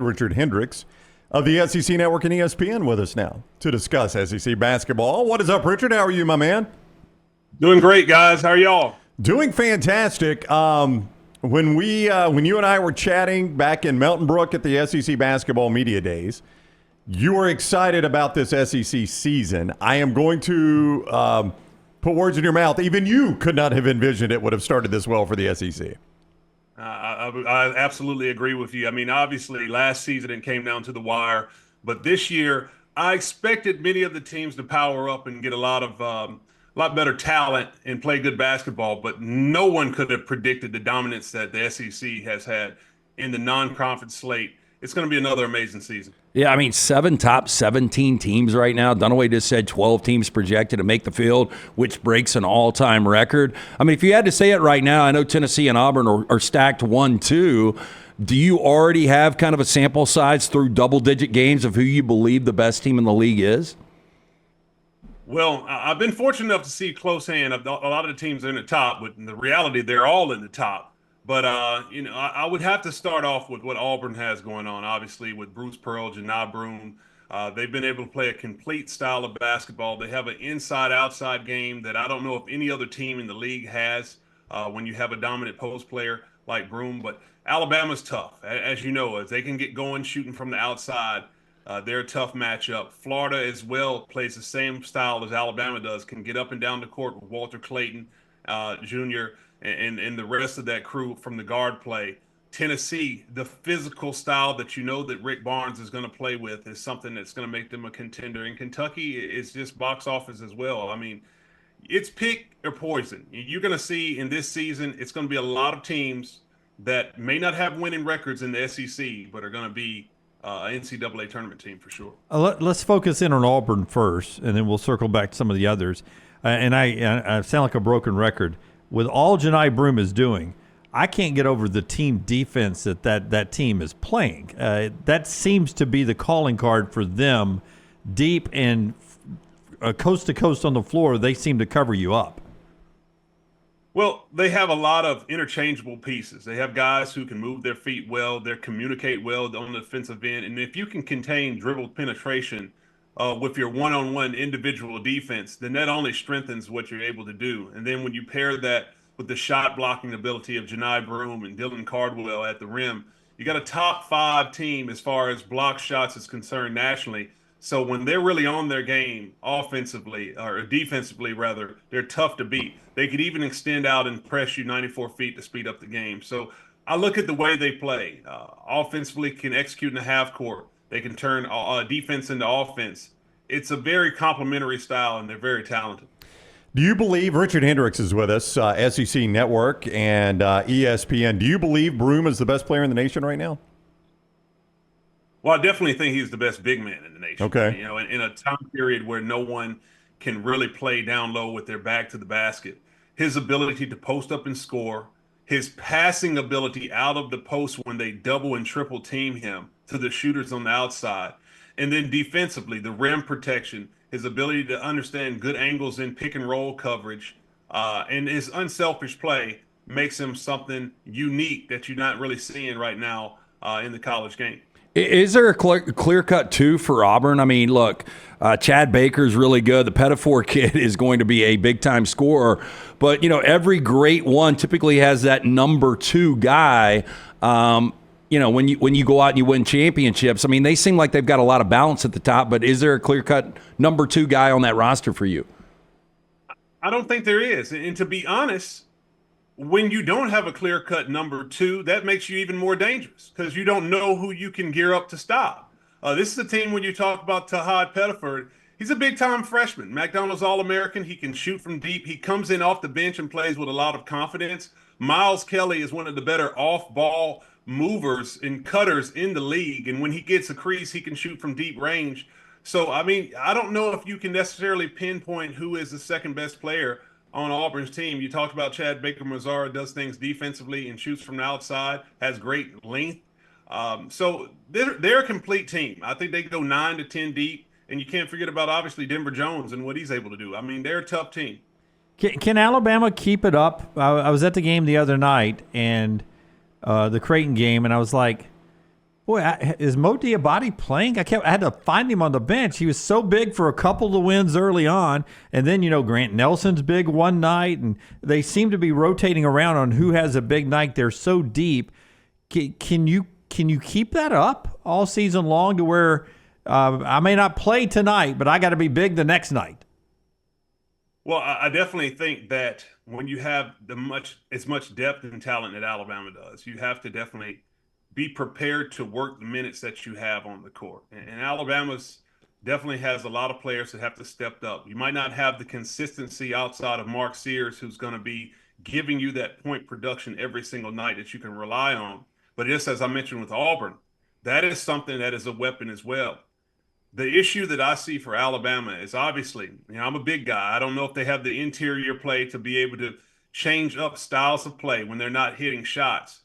Richard Hendrix of the SEC Network and ESPN with us now to discuss SEC basketball. What is up, Richard? How are you, my man? Doing great, guys. How are y'all? Doing fantastic. When you and I were chatting back in Melton Brook at the SEC Basketball Media Days, you were excited about this SEC season. I am going to put words in your mouth. Even you could not have envisioned it would have started this well for the SEC. I absolutely agree with you. I mean, obviously, last season it came down to the wire, but this year I expected many of the teams to power up and get a lot better talent and play good basketball. But no one could have predicted the dominance that the SEC has had in the non-conference slate. It's going to be another amazing season. Yeah, I mean, top 17 teams right now. Dunaway just said 12 teams projected to make the field, which breaks an all-time record. I mean, if you had to say it right now, I know Tennessee and Auburn are stacked 1-2. Do you already have kind of a sample size through double-digit games of who you believe the best team in the league is? Well, I've been fortunate enough to see close hand. A lot of the teams are in the top, but in the reality, they're all in the top. But, I would have to start off with what Auburn has going on, obviously, with Bruce Pearl, Janai Broome. They've been able to play a complete style of basketball. They have an inside-outside game that I don't know if any other team in the league has when you have a dominant post player like Broome. But Alabama's tough. As you know, as they can get going shooting from the outside, they're a tough matchup. Florida as well plays the same style as Alabama does, can get up and down the court with Walter Clayton Jr., and the rest of that crew from the guard play. Tennessee, the physical style that you know that Rick Barnes is going to play with is something that's going to make them a contender. And Kentucky is just box office as well. I mean, it's pick or poison. You're going to see in this season, it's going to be a lot of teams that may not have winning records in the SEC, but are going to be an NCAA tournament team for sure. Let's focus in on Auburn first, and then we'll circle back to some of the others. And I sound like a broken record. With all Janai Broome is doing, I can't get over the team defense that team is playing. That seems to be the calling card for them. Deep and coast to coast on the floor, they seem to cover you up. Well, they have a lot of interchangeable pieces. They have guys who can move their feet well, they communicate well on the defensive end, and if you can contain dribble penetration with your one-on-one individual defense, then that only strengthens what you're able to do. And then when you pair that with the shot blocking ability of Janai Broome and Dylan Cardwell at the rim, you got a top 5 team as far as block shots is concerned nationally. So when they're really on their game offensively, or defensively rather, they're tough to beat. They could even extend out and press you 94 feet to speed up the game. So I look at the way they play. Offensively can execute in the half court. They can turn defense into offense. It's a very complementary style, and they're very talented. Do you believe, Richard Hendrix is with us, SEC Network and ESPN, do you believe Broome is the best player in the nation right now? Well, I definitely think he's the best big man in the nation. Okay. You know, in a time period where no one can really play down low with their back to the basket, his ability to post up and score, his passing ability out of the post when they double and triple team him to the shooters on the outside. And then defensively, the rim protection, his ability to understand good angles in pick and roll coverage, and his unselfish play makes him something unique that you're not really seeing right now in the college game. Is there a clear-cut two for Auburn? I mean, look, Chad Baker's really good. The Pettifor kid is going to be a big-time scorer. But, every great one typically has that number 2 guy. When you go out and you win championships, I mean, they seem like they've got a lot of balance at the top. But is there a clear-cut number 2 guy on that roster for you? I don't think there is. And to be honest, when you don't have a clear-cut number 2, that makes you even more dangerous because you don't know who you can gear up to stop. This is a team when you talk about Tahad Pettifor, he's a big-time freshman. McDonald's All-American. He can shoot from deep. He comes in off the bench and plays with a lot of confidence. Miles Kelly is one of the better off-ball movers and cutters in the league. And when he gets a crease, he can shoot from deep range. So, I mean, I don't know if you can necessarily pinpoint who is the second-best player on Auburn's team. You talked about Chad Baker-Mazara does things defensively and shoots from the outside, has great length. So they're a complete team. I think they go 9 to 10 deep, and you can't forget about, obviously, Denver Jones and what he's able to do. I mean, they're a tough team. Can Alabama keep it up? I was at the game the other night, and the Creighton game, and I was like, Boy, is Mo Diabate playing? I had to find him on the bench. He was so big for a couple of wins early on, and then Grant Nelson's big one night, and they seem to be rotating around on who has a big night. They're so deep. Can you keep that up all season long to where I may not play tonight, but I got to be big the next night? Well, I definitely think that when you have as much depth and talent that Alabama does, you have to definitely be prepared to work the minutes that you have on the court. And Alabama's definitely has a lot of players that have to step up. You might not have the consistency outside of Mark Sears, who's going to be giving you that point production every single night that you can rely on. But just as I mentioned with Auburn, that is something that is a weapon as well. The issue that I see for Alabama is obviously, I'm a big guy. I don't know if they have the interior play to be able to change up styles of play when they're not hitting shots.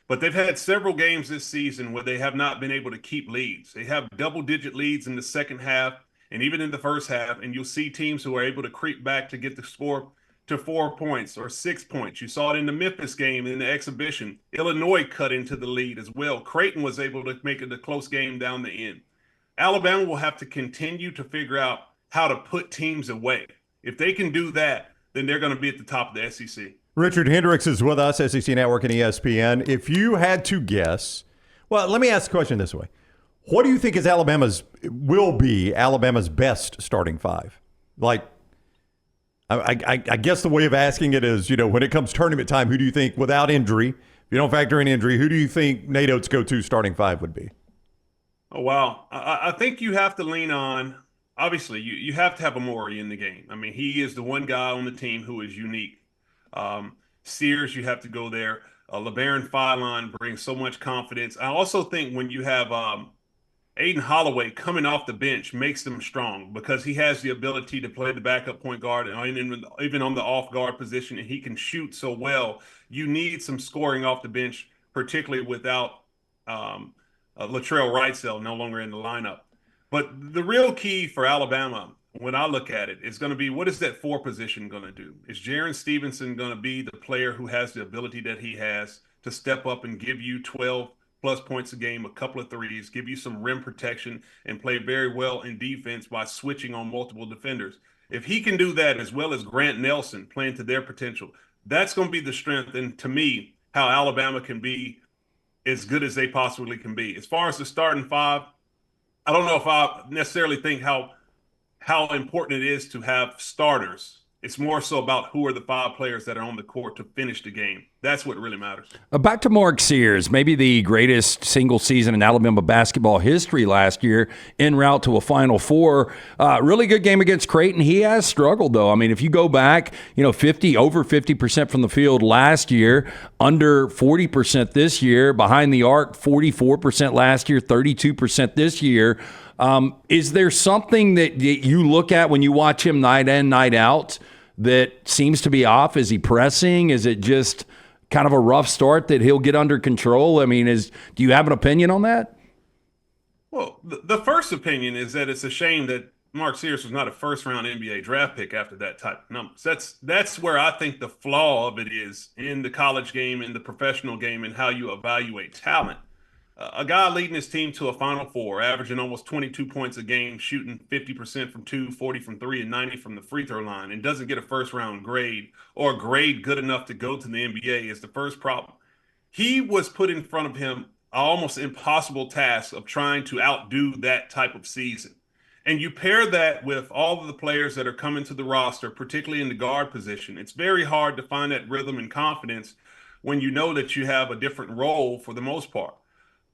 But they've had several games this season where they have not been able to keep leads. They have double-digit leads in the second half and even in the first half, and you'll see teams who are able to creep back to get the score to 4 points or 6 points. You saw it in the Memphis game in the exhibition. Illinois cut into the lead as well. Creighton was able to make it a close game down the end. Alabama will have to continue to figure out how to put teams away. If they can do that, then they're going to be at the top of the SEC. Richard Hendrix is with us, SEC Network and ESPN. If you had to guess, well, let me ask the question this way. What do you think will be Alabama's best starting five? Like, I guess the way of asking it is, when it comes tournament time, who do you think, without injury, if you don't factor in injury, who do you think Nate Oates' go-to starting five would be? Oh, wow. I think you have to lean on, obviously, you have to have Amori in the game. I mean, he is the one guy on the team who is unique. Sears, you have to go there. LeBaron Philon brings so much confidence. I also think when you have Aiden Holloway coming off the bench makes them strong because he has the ability to play the backup point guard and even on the off guard position, and he can shoot so well. You need some scoring off the bench, particularly without Latrell Wrightsell no longer in the lineup. But the real key for Alabama, when I look at it, is going to be, what is that 4 position going to do? Is Jaron Stevenson going to be the player who has the ability that he has to step up and give you 12-plus points a game, a couple of threes, give you some rim protection, and play very well in defense by switching on multiple defenders? If he can do that, as well as Grant Nelson playing to their potential, that's going to be the strength, and to me, how Alabama can be as good as they possibly can be. As far as the starting five, I don't know if I necessarily think how important it is to have starters. It's more so about who are the 5 players that are on the court to finish the game. That's what really matters. Back to Mark Sears, maybe the greatest single season in Alabama basketball history last year, en route to a Final Four. Really good game against Creighton. He has struggled, though. I mean, if you go back, over 50% from the field last year, under 40% this year, behind the arc, 44% last year, 32% this year. Is there something that you look at when you watch him night in, night out that seems to be off? Is he pressing? Is it just kind of a rough start that he'll get under control? I mean, do you have an opinion on that? Well, the first opinion is that it's a shame that Mark Sears was not a first-round NBA draft pick after that type of numbers. That's where I think the flaw of it is in the college game, in the professional game, and how you evaluate talent. A guy leading his team to a Final Four, averaging almost 22 points a game, shooting 50% from 2, 40 from 3, and 90 from the free throw line, and doesn't get a first-round grade or a grade good enough to go to the NBA is the first problem. He was put in front of him an almost impossible task of trying to outdo that type of season. And you pair that with all of the players that are coming to the roster, particularly in the guard position. It's very hard to find that rhythm and confidence when you know that you have a different role for the most part.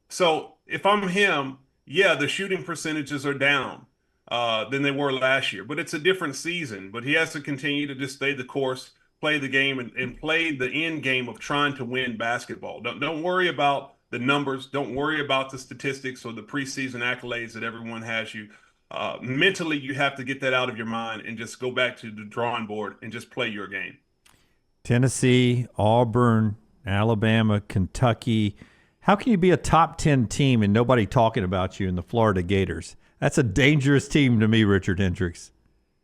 So if I'm him, the shooting percentages are down than they were last year, but it's a different season. But he has to continue to just stay the course, play the game, and play the end game of trying to win basketball. Don't worry about the numbers. Don't worry about the statistics or the preseason accolades that everyone has you. Mentally, you have to get that out of your mind and just go back to the drawing board and just play your game. Tennessee, Auburn, Alabama, Kentucky. How can you be a top 10 team and nobody talking about you in the Florida Gators? That's a dangerous team to me, Richard Hendrix.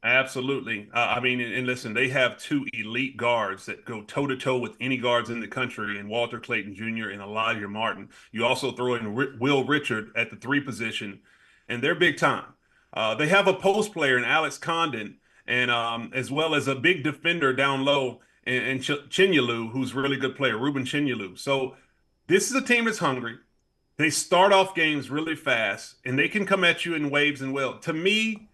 Absolutely. I mean, and listen, they have two elite guards that go toe to toe with any guards in the country, and Walter Clayton Jr. and Elijah Martin. You also throw in Will Richard at the three position, and they're big time. They have a post player in Alex Condon, and as well as a big defender down low and Chinyalu, who's a really good player, Ruben Chinyalu. So this is a team that's hungry. They start off games really fast, and they can come at you in waves and will. To me,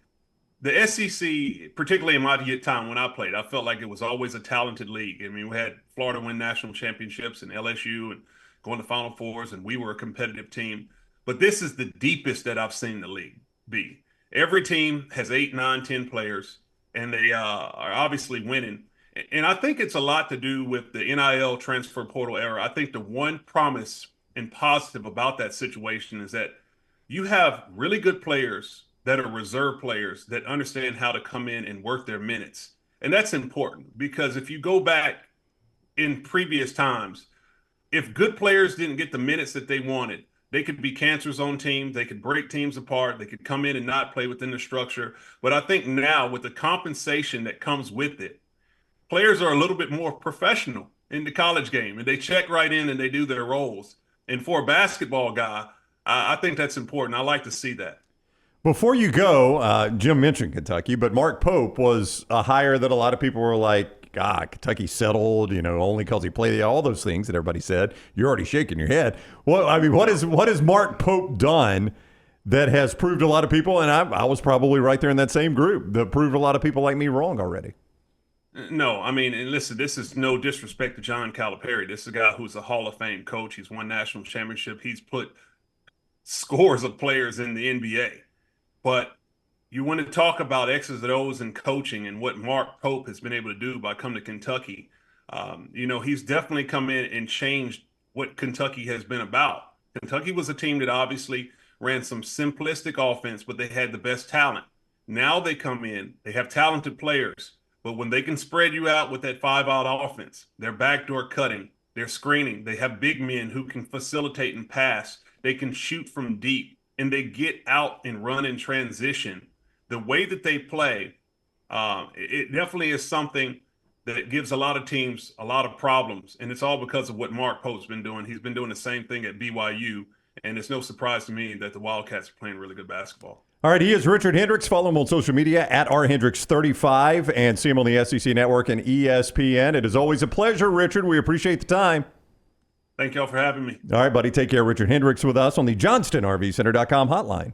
the SEC, particularly in my time when I played, I felt like it was always a talented league. I mean, we had Florida win national championships and LSU and going to Final Fours, and we were a competitive team. But this is the deepest that I've seen the league be. Every team has 8, 9, 10 players, and they are obviously winning. And I think it's a lot to do with the NIL transfer portal era. I think the one promise and positive about that situation is that you have really good players that are reserve players that understand how to come in and work their minutes. And that's important because if you go back in previous times, if good players didn't get the minutes that they wanted, they could be cancers on teams. They could break teams apart. They could come in and not play within the structure. But I think now with the compensation that comes with it, players are a little bit more professional in the college game, and they check right in and they do their roles. And for a basketball guy, I think that's important. I like to see that. Before you go, Jim mentioned Kentucky, but Mark Pope was a hire that a lot of people were like, Kentucky settled, only because he played all those things that everybody said. You're already shaking your head. Well, I mean, what has Mark Pope done that has proved a lot of people, and I was probably right there in that same group, that proved a lot of people like me wrong already? No, I mean, and listen, this is no disrespect to John Calipari. This is a guy who's a Hall of Fame coach. He's won national championship. He's put scores of players in the NBA. But you want to talk about X's and O's and coaching and what Mark Pope has been able to do by coming to Kentucky. He's definitely come in and changed what Kentucky has been about. Kentucky was a team that obviously ran some simplistic offense, but they had the best talent. Now they come in, they have talented players, but when they can spread you out with that 5-out offense, they're backdoor cutting, they're screening, they have big men who can facilitate and pass, they can shoot from deep, and they get out and run in transition. The way that they play, it definitely is something that gives a lot of teams a lot of problems. And it's all because of what Mark Pope's been doing. He's been doing the same thing at BYU. And it's no surprise to me that the Wildcats are playing really good basketball. All right, he is Richard Hendrix. Follow him on social media at rhendrix35 and see him on the SEC Network and ESPN. It is always a pleasure, Richard. We appreciate the time. Thank y'all for having me. All right, buddy. Take care. Richard Hendrix with us on the JohnstonRVCenter.com hotline.